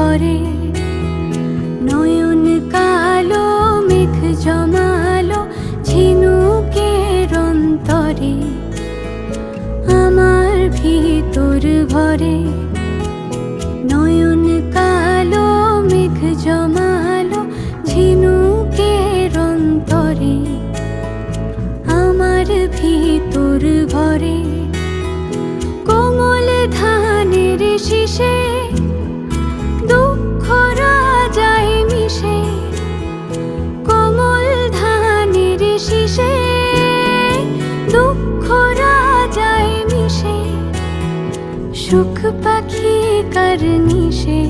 ভরে। নয়ন কালো মেঘ জমালো ঝিনুকের অন্তরে, আমার ভিতর ভরে। নয়ন কালো মেঘ জমালো ঝিনুকের অন্তরে, আমার ভিতর ভরে। কোমল ধানের শীষে দুঃখ রাজায় মিশে, কোমল ধানের শীষে দুঃখ রাজায় মিশে, সুখ পাখি কার নিশে।